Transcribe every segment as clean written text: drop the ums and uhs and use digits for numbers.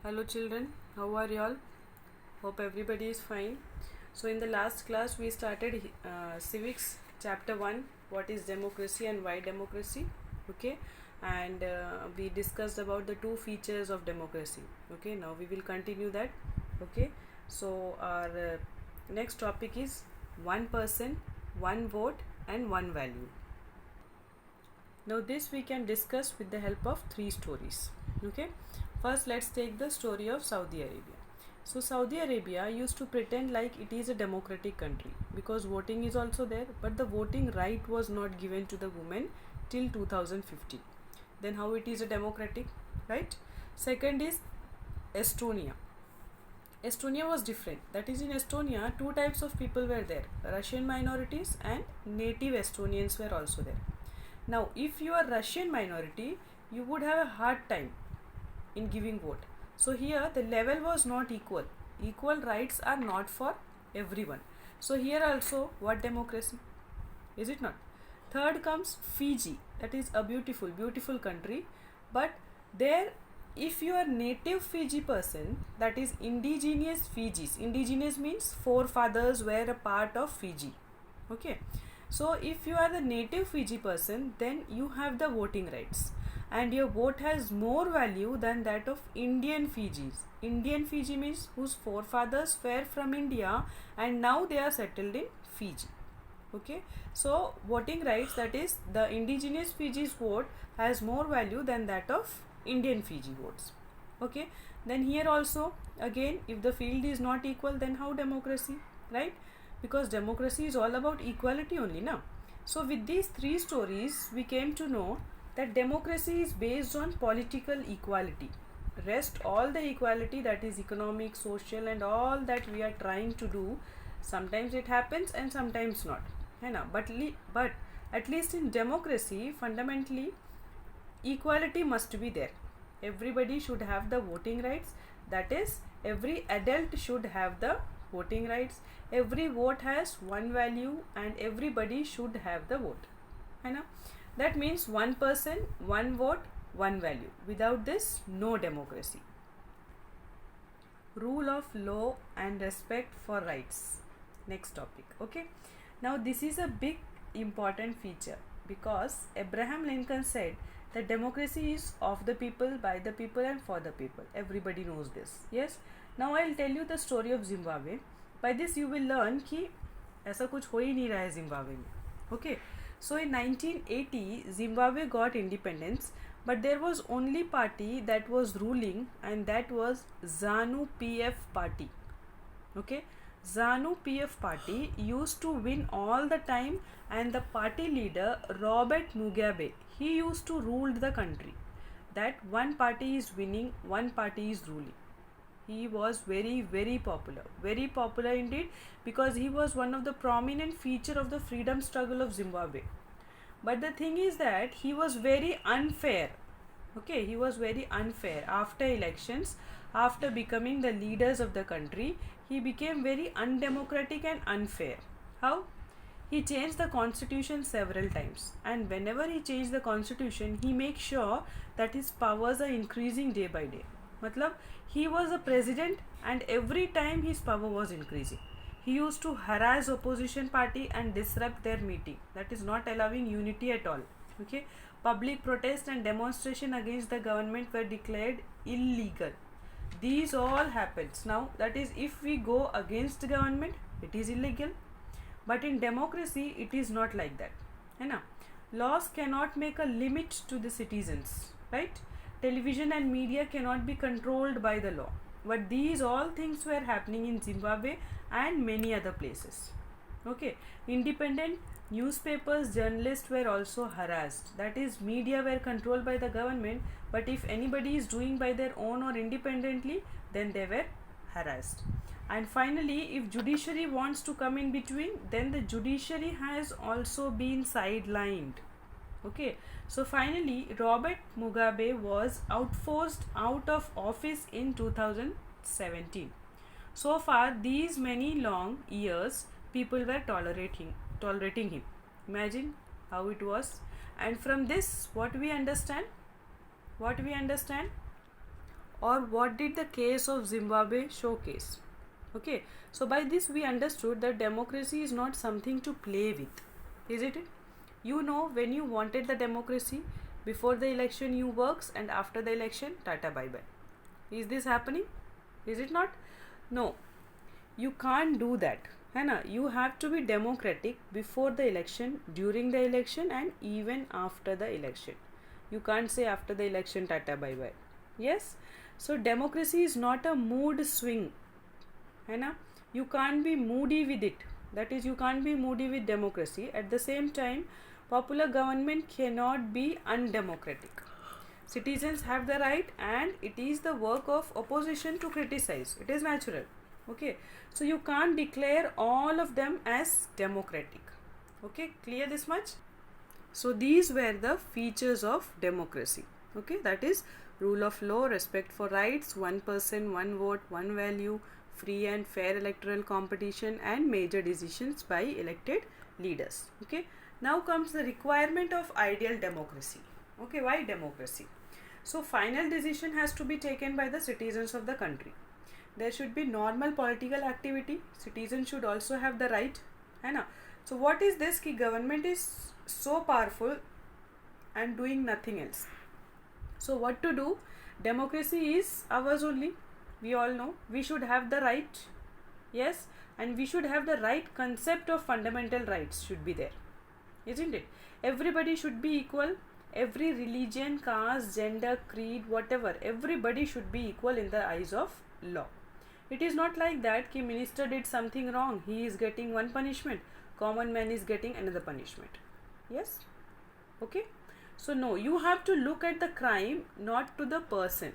Hello children, how are you all? Hope everybody is fine. So in the last class we started civics chapter 1, what is democracy and why democracy, okay? And we discussed about the two features of democracy, okay? Now we will continue that, okay? So our next topic is one person, one vote and one value. Now this we can discuss with the help of three stories, okay? First, let's take the story of Saudi Arabia. So Saudi Arabia used to pretend like it is a democratic country because voting is also there, but the voting right was not given to the women till 2015. Then how it is a democratic, right? Second is Estonia. Estonia was different. That is, in Estonia, two types of people were there: Russian minorities and native Estonians were also there. Now, if you are Russian minority, you would have a hard time in giving vote. So here the level was not equal. Equal rights are not for everyone. So here also, what democracy? Is it not? Third comes Fiji. That is a beautiful country. But there, if you are native Fiji person, that is indigenous Fijis. Indigenous means forefathers were a part of Fiji. Okay. So if you are the native Fiji person, then you have the voting rights and your vote has more value than that of Indian Fijis. Indian Fiji means whose forefathers were from India and now they are settled in Fiji. Okay, so voting rights, that is the indigenous Fiji's vote has more value than that of Indian Fiji votes. Okay, then here also again, if the field is not equal, then how democracy, right? Because democracy is all about equality only now. So with these three stories we came to know that democracy is based on political equality. Rest all the equality, that is economic, social and all that we are trying to do, sometimes it happens and sometimes not, है ना? But at least in democracy, fundamentally equality must be there. Everybody should have the voting rights, that is every adult should have the voting rights. Every vote has one value and everybody should have the vote, है ना? That means one person, one vote, one value. Without this, no democracy. Rule of law and respect for rights. Next topic, okay? Now this is a big important feature because Abraham Lincoln said that democracy is of the people, by the people and for the people. Everybody knows this, yes? Now I'll tell you the story of Zimbabwe. By this you will learn कि ऐसा कुछ हो ही नहीं रहा है Zimbabwe में, okay? So in 1980, Zimbabwe got independence, but there was only party that was ruling and that was ZANU PF party. Okay, ZANU PF party used to win all the time and the party leader Robert Mugabe, he used to rule the country. That one party is winning, one party is ruling. He was very popular indeed, because he was one of the prominent feature of the freedom struggle of Zimbabwe. But the thing is that he was very unfair. Okay, he was very unfair. After elections, after becoming the leaders of the country, he became very undemocratic and unfair. How? He changed the constitution several times, and whenever he changed the constitution, he makes sure that his powers are increasing day by day. Matlab, he was a president and every time his power was increasing. He used to harass opposition party and disrupt their meeting. That is not allowing unity at all. Okay, public protest and demonstration against the government were declared illegal. These all happens. Now that is, if we go against the government, it is illegal. But in democracy, it is not like that. है ना? Laws cannot make a limit to the citizens, right? Television and media cannot be controlled by the law. But these all things were happening in Zimbabwe and many other places. Okay, independent newspapers, journalists were also harassed. That is, media were controlled by the government, but if anybody is doing by their own or independently, then they were harassed. And finally, if judiciary wants to come in between, then the judiciary has also been sidelined. Okay, so finally Robert Mugabe was outforced out of office in 2017. So far, these many long years, people were tolerating him. Imagine how it was. And from this, what we understand? or what did the case of Zimbabwe showcase? Okay, so by this we understood that democracy is not something to play with, isn't it? You know, when you wanted the democracy, before the election you works, and after the election, tata bye bye. Is this happening? Is it not? No, you can't do that. है ना? You have to be democratic before the election, during the election, and even after the election. You can't say after the election tata bye bye. Yes? So democracy is not a mood swing. है ना? You can't be moody with it. That is, you can't be moody with democracy. At the same time, popular government cannot be undemocratic. Citizens have the right, and it is the work of opposition to criticize. It is natural. Okay, so you can't declare all of them as democratic. Okay, clear this much? So these were the features of democracy. Okay, that is rule of law, respect for rights, one person, one vote, one value, free and fair electoral competition, and major decisions by elected leaders. Okay, now comes the requirement of ideal democracy. Okay, why democracy? So final decision has to be taken by the citizens of the country. There should be normal political activity. Citizens should also have the right, है ना? So what is this कि government is so powerful and doing nothing else? So what to do? Democracy is ours only. We all know we should have the right, yes, and we should have the right concept of fundamental rights should be there, isn't it? Everybody should be equal. Every religion, caste, gender, creed, whatever, everybody should be equal in the eyes of law. It is not like that कि minister did something wrong, he is getting one punishment, common man is getting another punishment. Yes? Okay? So no, you have to look at the crime, not to the person.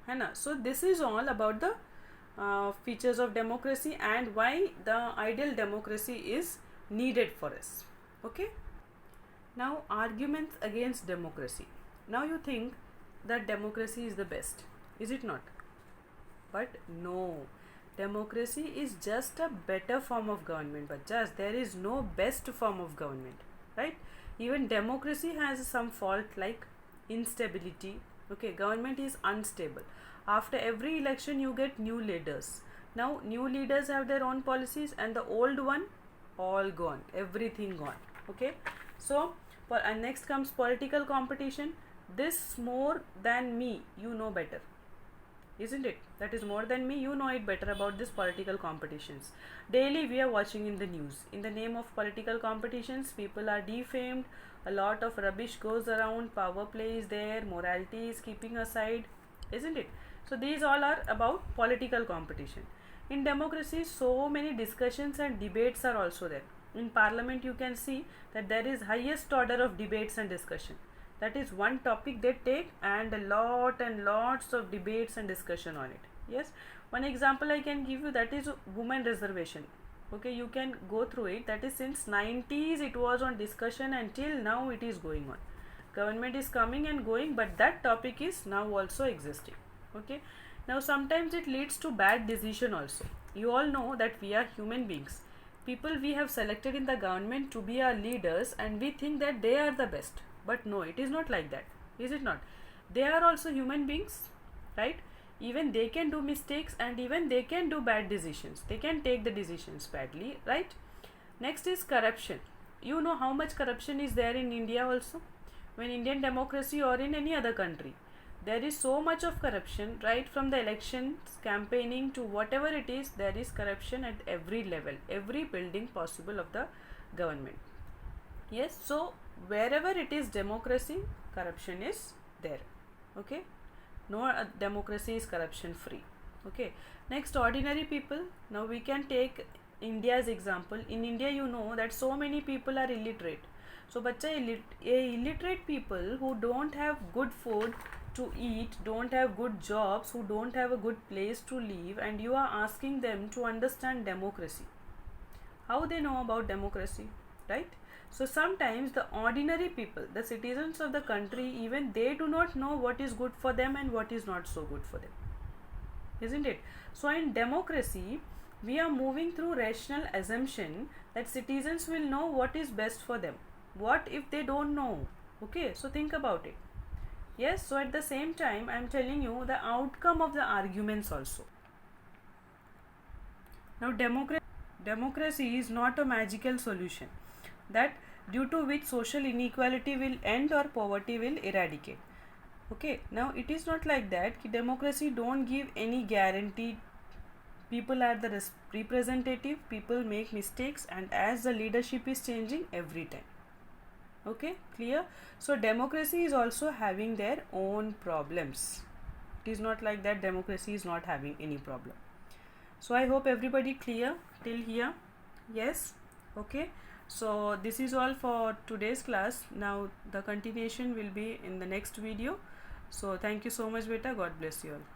है ना? So this is all about the features of democracy and why the ideal democracy is needed for us. Okay? Now arguments against democracy. Now you think that democracy is the best. Is it not? But no, democracy is just a better form of government, but just there is no best form of government, right? Even democracy has some fault like instability. Okay, government is unstable. After every election you get new leaders. Now new leaders have their own policies and the old one all gone, everything gone. Okay, so and next comes political competition. This more than me, you know better, isn't it? That is more than me, you know it better about this political competitions. Daily we are watching in the news. In the name of political competitions, people are defamed, a lot of rubbish goes around, power play is there, morality is keeping aside, isn't it? So these all are about political competition. In democracy, so many discussions and debates are also there. In parliament you can see that there is highest order of debates and discussion. That is one topic they take and lots of debates and discussion on it. Yes, one example I can give you, that is women reservation. Okay, you can go through it. That is since 90s it was on discussion and till now it is going on. Government is coming and going, but that topic is now also existing. Okay, now sometimes it leads to bad decision also. You all know that we are human beings. People we have selected in the government to be our leaders, and we think that they are the best. But no, it is not like that. Is it not? They are also human beings, right? Even they can do mistakes and even they can do bad decisions. They can take the decisions badly, right? Next is corruption. You know how much corruption is there in India also? When Indian democracy or in any other country, there is so much of corruption, right from the elections, campaigning to whatever it is, there is corruption at every level, every building possible of the government. Yes, so wherever it is democracy, corruption is there. Okay, no democracy is corruption free. Okay, next, ordinary people. Now we can take India's example. In India, you know that so many people are illiterate. So bacha, illiterate people who don't have good food to eat, don't have good jobs, who don't have a good place to live, and you are asking them to understand democracy. How they know about democracy, right? So sometimes the ordinary people, the citizens of the country, even they do not know what is good for them and what is not so good for them, isn't it? So in democracy, we are moving through rational assumption that citizens will know what is best for them. What if they don't know? Okay, so think about it. Yes, so at the same time I am telling you the outcome of the arguments also. Now democracy is not a magical solution that due to which social inequality will end or poverty will eradicate. Okay, now it is not like that. Democracy don't give any guarantee. People are the representative, people make mistakes, and as the leadership is changing every time. Okay, clear? So democracy is also having their own problems. It is not like that democracy is not having any problem. So I hope everybody clear till here. Yes, okay. So this is all for today's class. Now the continuation will be in the next video. So thank you so much beta, God bless you all.